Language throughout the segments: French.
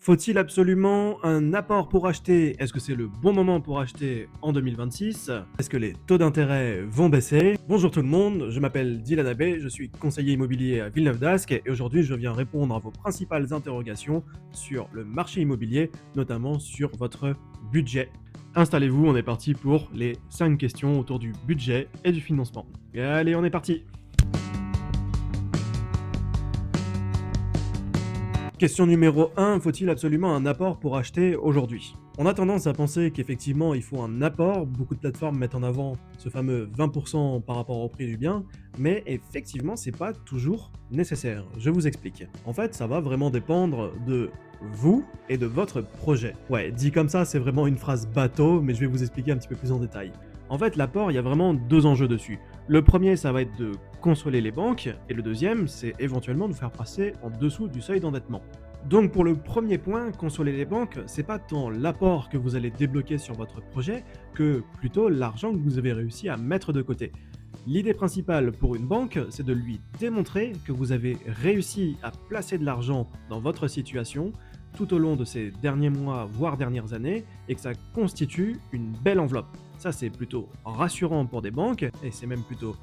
Faut-il absolument un apport pour acheter? Est-ce que c'est le bon moment pour acheter en 2026? Est-ce que les taux d'intérêt vont baisser? Bonjour tout le monde, je m'appelle Dylan Abbé, je suis conseiller immobilier à Villeneuve-d'Ascq et aujourd'hui je viens répondre à vos principales interrogations sur le marché immobilier, notamment sur votre budget. Installez-vous, on est parti pour les 5 questions autour du budget et du financement. Et allez, on est parti! Question numéro 1, faut-il absolument un apport pour acheter aujourd'hui? On a tendance à penser qu'effectivement il faut un apport, beaucoup de plateformes mettent en avant ce fameux 20% par rapport au prix du bien, mais effectivement c'est pas toujours nécessaire. Je vous explique. En fait, ça va vraiment dépendre de vous et de votre projet. Ouais, dit comme ça, c'est vraiment une phrase bateau, mais je vais vous expliquer un petit peu plus en détail. En fait, l'apport, il y a vraiment deux enjeux dessus. Le premier, ça va être de consoler les banques, et le deuxième, c'est éventuellement de faire passer en dessous du seuil d'endettement. Donc pour le premier point, consoler les banques, c'est pas tant l'apport que vous allez débloquer sur votre projet, que plutôt l'argent que vous avez réussi à mettre de côté. L'idée principale pour une banque, c'est de lui démontrer que vous avez réussi à placer de l'argent dans votre situation tout au long de ces derniers mois, voire dernières années, et que ça constitue une belle enveloppe. Ça, c'est plutôt rassurant pour des banques, et c'est même plutôt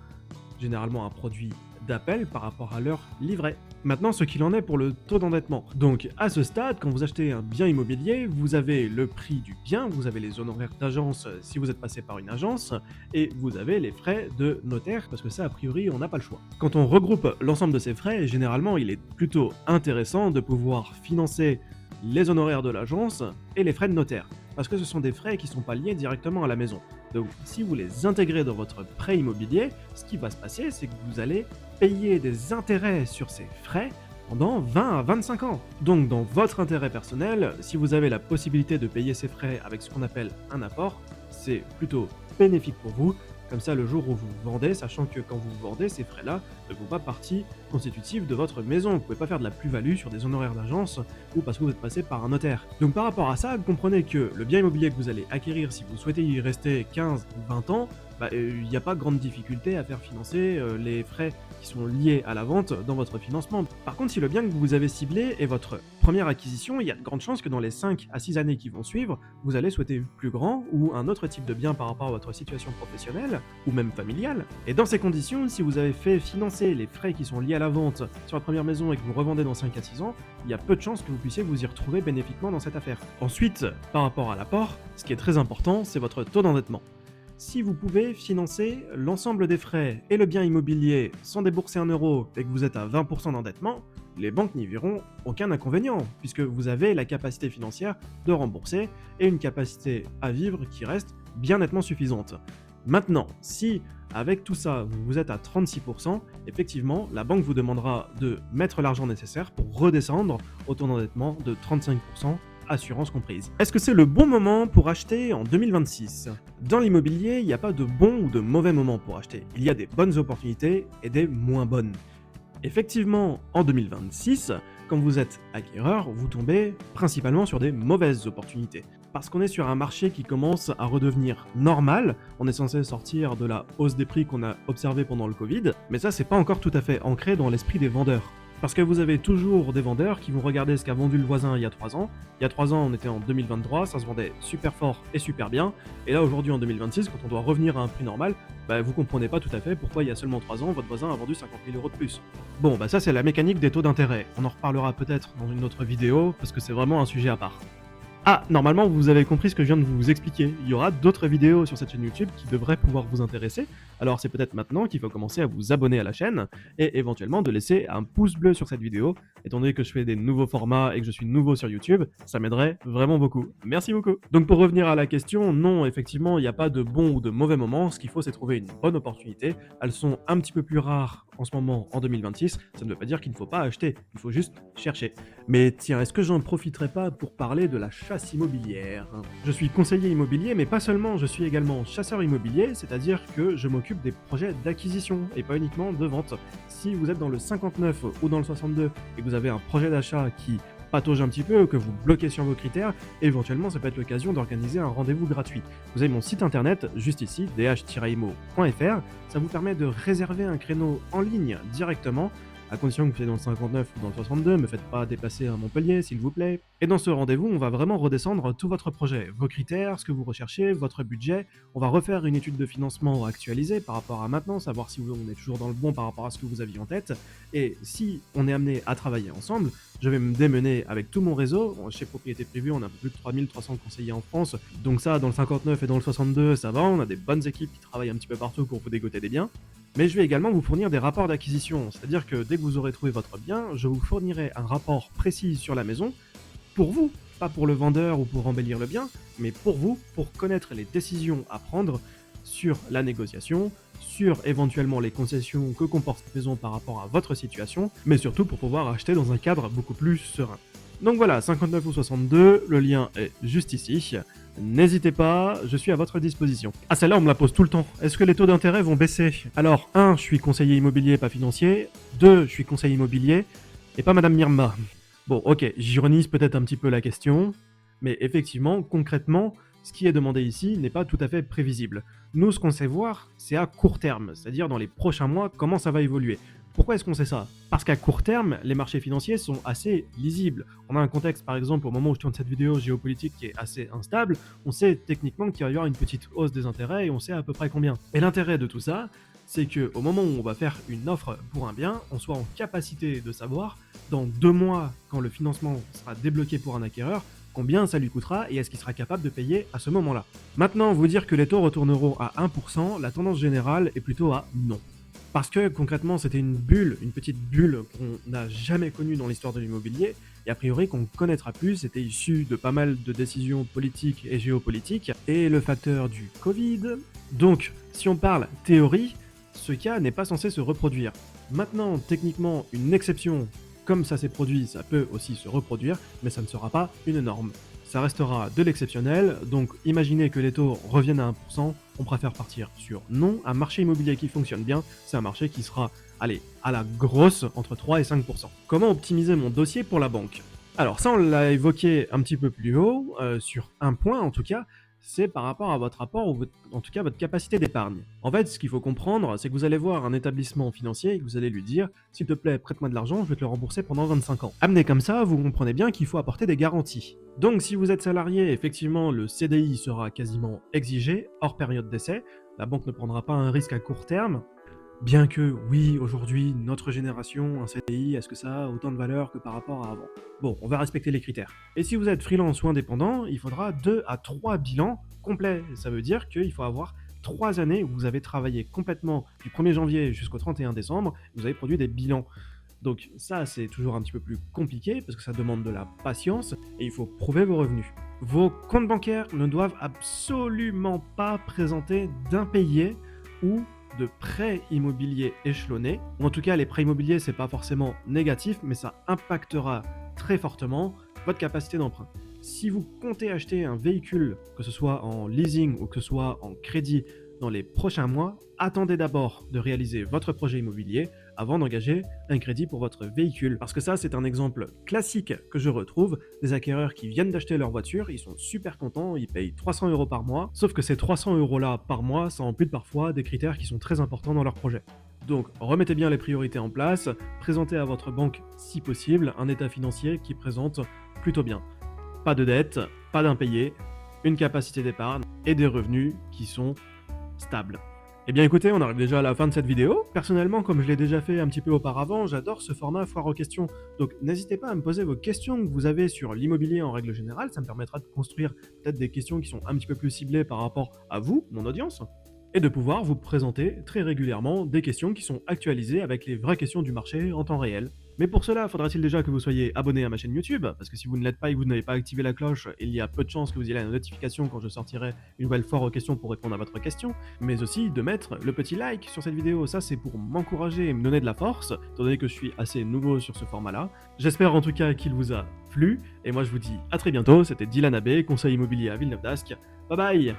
généralement un produit d'appel par rapport à leur livret. Maintenant, ce qu'il en est pour le taux d'endettement. Donc, à ce stade, quand vous achetez un bien immobilier, vous avez le prix du bien, vous avez les honoraires d'agence si vous êtes passé par une agence, et vous avez les frais de notaire, parce que ça, a priori, on n'a pas le choix. Quand on regroupe l'ensemble de ces frais, généralement, il est plutôt intéressant de pouvoir financer les honoraires de l'agence et les frais de notaire, parce que ce sont des frais qui ne sont pas liés directement à la maison. Donc, si vous les intégrez dans votre prêt immobilier, ce qui va se passer, c'est que vous allez payer des intérêts sur ces frais pendant 20 à 25 ans. Donc, dans votre intérêt personnel, si vous avez la possibilité de payer ces frais avec ce qu'on appelle un apport, c'est plutôt bénéfique pour vous. Comme ça, le jour où vous vendez, sachant que quand vous vendez, ces frais-là ne font pas partie constitutive de votre maison. Vous ne pouvez pas faire de la plus-value sur des honoraires d'agence ou parce que vous êtes passé par un notaire. Donc par rapport à ça, comprenez que le bien immobilier que vous allez acquérir, si vous souhaitez y rester 15 ou 20 ans, il n'y a pas grande difficulté à faire financer les frais qui sont liés à la vente dans votre financement. Par contre, si le bien que vous avez ciblé est votre première acquisition, il y a de grandes chances que dans les 5 à 6 années qui vont suivre, vous allez souhaiter plus grand ou un autre type de bien par rapport à votre situation professionnelle ou même familiale. Et dans ces conditions, si vous avez fait financer les frais qui sont liés à la vente sur la première maison et que vous revendez dans 5 à 6 ans, il y a peu de chances que vous puissiez vous y retrouver bénéfiquement dans cette affaire. Ensuite, par rapport à l'apport, ce qui est très important, c'est votre taux d'endettement. Si vous pouvez financer l'ensemble des frais et le bien immobilier sans débourser un euro et que vous êtes à 20% d'endettement, les banques n'y verront aucun inconvénient, puisque vous avez la capacité financière de rembourser et une capacité à vivre qui reste bien nettement suffisante. Maintenant, si avec tout ça vous êtes à 36%, effectivement, la banque vous demandera de mettre l'argent nécessaire pour redescendre au taux d'endettement de 35%, assurance comprise. Est-ce que c'est le bon moment pour acheter en 2026? Dans l'immobilier, il n'y a pas de bon ou de mauvais moment pour acheter. Il y a des bonnes opportunités et des moins bonnes. Effectivement, en 2026, quand vous êtes acquéreur, vous tombez principalement sur des mauvaises opportunités. Parce qu'on est sur un marché qui commence à redevenir normal, on est censé sortir de la hausse des prix qu'on a observée pendant le Covid, mais ça c'est pas encore tout à fait ancré dans l'esprit des vendeurs. Parce que vous avez toujours des vendeurs qui vont regarder ce qu'a vendu le voisin il y a 3 ans. Il y a 3 ans, on était en 2023, ça se vendait super fort et super bien. Et là, aujourd'hui, en 2026, quand on doit revenir à un prix normal, vous comprenez pas tout à fait pourquoi il y a seulement 3 ans, votre voisin a vendu 50 000 € de plus. Bon, ça c'est la mécanique des taux d'intérêt. On en reparlera peut-être dans une autre vidéo, parce que c'est vraiment un sujet à part. Ah, normalement, vous avez compris ce que je viens de vous expliquer. Il y aura d'autres vidéos sur cette chaîne YouTube qui devraient pouvoir vous intéresser. Alors c'est peut-être maintenant qu'il faut commencer à vous abonner à la chaîne et éventuellement de laisser un pouce bleu sur cette vidéo. Étant donné que je fais des nouveaux formats et que je suis nouveau sur YouTube, ça m'aiderait vraiment beaucoup. Merci beaucoup. Donc pour revenir à la question, non, effectivement, il n'y a pas de bon ou de mauvais moment. Ce qu'il faut, c'est trouver une bonne opportunité. Elles sont un petit peu plus rares en ce moment, en 2026. Ça ne veut pas dire qu'il ne faut pas acheter, il faut juste chercher. Mais tiens, est-ce que j'en profiterai pas pour parler de la chasse immobilière? Je suis conseiller immobilier, mais pas seulement, je suis également chasseur immobilier, c'est-à-dire que je m'occupe des projets d'acquisition et pas uniquement de vente. Si vous êtes dans le 59 ou dans le 62 et que vous avez un projet d'achat qui patauge un petit peu, que vous bloquez sur vos critères, éventuellement ça peut être l'occasion d'organiser un rendez-vous gratuit. Vous avez mon site internet juste ici, dh-imo.fr, ça vous permet de réserver un créneau en ligne directement à condition que vous soyez dans le 59 ou dans le 62, me faites pas déplacer à Montpellier, s'il vous plaît. Et dans ce rendez-vous, on va vraiment redescendre tout votre projet, vos critères, ce que vous recherchez, votre budget. On va refaire une étude de financement actualisée par rapport à maintenant, savoir si on est toujours dans le bon par rapport à ce que vous aviez en tête. Et si on est amené à travailler ensemble, je vais me démener avec tout mon réseau. Chez Propriété Privée, on a un peu plus de 3300 conseillers en France. Donc ça, dans le 59 et dans le 62, ça va. On a des bonnes équipes qui travaillent un petit peu partout pour vous dégoter des biens. Mais je vais également vous fournir des rapports d'acquisition. C'est-à-dire que dès que vous aurez trouvé votre bien, je vous fournirai un rapport précis sur la maison pour vous. Pas pour le vendeur ou pour embellir le bien, mais pour vous, pour connaître les décisions à prendre sur la négociation, sur éventuellement les concessions que comporte cette maison par rapport à votre situation, mais surtout pour pouvoir acheter dans un cadre beaucoup plus serein. Donc voilà, 59 ou 62, le lien est juste ici. N'hésitez pas, je suis à votre disposition. Ah, celle-là, on me la pose tout le temps. Est-ce que les taux d'intérêt vont baisser? Alors, 1, je suis conseiller immobilier, pas financier. 2, je suis conseiller immobilier, et pas Madame Myrma. Bon, ok, j'ironise peut-être un petit peu la question, mais effectivement, concrètement, ce qui est demandé ici n'est pas tout à fait prévisible. Nous, ce qu'on sait voir, c'est à court terme, c'est-à-dire dans les prochains mois, comment ça va évoluer. Pourquoi est-ce qu'on sait ça? Parce qu'à court terme, les marchés financiers sont assez lisibles. On a un contexte, par exemple, au moment où je tourne cette vidéo géopolitique qui est assez instable, on sait techniquement qu'il va y avoir une petite hausse des intérêts et on sait à peu près combien. Et l'intérêt de tout ça, c'est qu'au moment où on va faire une offre pour un bien, on soit en capacité de savoir, dans 2 mois, quand le financement sera débloqué pour un acquéreur, combien ça lui coûtera et est-ce qu'il sera capable de payer à ce moment-là. Maintenant, vous dire que les taux retourneront à 1%, la tendance générale est plutôt à non. Parce que concrètement, c'était une bulle, une petite bulle qu'on n'a jamais connue dans l'histoire de l'immobilier, et a priori qu'on connaîtra plus, c'était issu de pas mal de décisions politiques et géopolitiques, et le facteur du Covid. Donc, si on parle théorie, ce cas n'est pas censé se reproduire. Maintenant, techniquement, une exception, comme ça s'est produit, ça peut aussi se reproduire, mais ça ne sera pas une norme. Ça restera de l'exceptionnel, donc imaginez que les taux reviennent à 1%, on préfère partir sur non. Un marché immobilier qui fonctionne bien, c'est un marché qui sera, allez, à la grosse, entre 3 et 5%. Comment optimiser mon dossier pour la banque? Alors ça, on l'a évoqué un petit peu plus haut, sur un point en tout cas, c'est par rapport à votre rapport ou en tout cas votre capacité d'épargne. En fait, ce qu'il faut comprendre, c'est que vous allez voir un établissement financier et que vous allez lui dire « S'il te plaît, prête-moi de l'argent, je vais te le rembourser pendant 25 ans. » Amené comme ça, vous comprenez bien qu'il faut apporter des garanties. Donc si vous êtes salarié, effectivement, le CDI sera quasiment exigé, hors période d'essai. La banque ne prendra pas un risque à court terme. Bien que, oui, aujourd'hui, notre génération, un CDI, est-ce que ça a autant de valeur que par rapport à avant? Bon, on va respecter les critères. Et si vous êtes freelance ou indépendant, il faudra 2 à 3 bilans complets. Ça veut dire qu'il faut avoir 3 années où vous avez travaillé complètement du 1er janvier jusqu'au 31 décembre, vous avez produit des bilans. Donc ça, c'est toujours un petit peu plus compliqué parce que ça demande de la patience et il faut prouver vos revenus. Vos comptes bancaires ne doivent absolument pas présenter d'impayés ou de prêts immobiliers échelonnés. En tout cas, les prêts immobiliers, c'est pas forcément négatif, mais ça impactera très fortement votre capacité d'emprunt. Si vous comptez acheter un véhicule, que ce soit en leasing ou que ce soit en crédit dans les prochains mois, attendez d'abord de réaliser votre projet immobilier avant d'engager un crédit pour votre véhicule. Parce que ça, c'est un exemple classique que je retrouve des acquéreurs qui viennent d'acheter leur voiture, ils sont super contents, ils payent 300 € par mois, sauf que ces 300 € là par mois, ça ampute parfois des critères qui sont très importants dans leur projet. Donc, remettez bien les priorités en place, présentez à votre banque, si possible, un état financier qui présente plutôt bien. Pas de dette, pas d'impayés, une capacité d'épargne et des revenus qui sont stables. Eh bien écoutez, on arrive déjà à la fin de cette vidéo. Personnellement, comme je l'ai déjà fait un petit peu auparavant, j'adore ce format foire aux questions. Donc n'hésitez pas à me poser vos questions que vous avez sur l'immobilier en règle générale, ça me permettra de construire peut-être des questions qui sont un petit peu plus ciblées par rapport à vous, mon audience, et de pouvoir vous présenter très régulièrement des questions qui sont actualisées avec les vraies questions du marché en temps réel. Mais pour cela, faudra-t-il déjà que vous soyez abonné à ma chaîne YouTube, parce que si vous ne l'êtes pas et que vous n'avez pas activé la cloche, il y a peu de chances que vous ayez la notification quand je sortirai une nouvelle foire aux questions pour répondre à votre question, mais aussi de mettre le petit like sur cette vidéo, ça c'est pour m'encourager et me donner de la force, étant donné que je suis assez nouveau sur ce format-là. J'espère en tout cas qu'il vous a plu, et moi je vous dis à très bientôt, c'était Dylan Abbé, conseiller immobilier à Villeneuve d'Ascq, bye bye.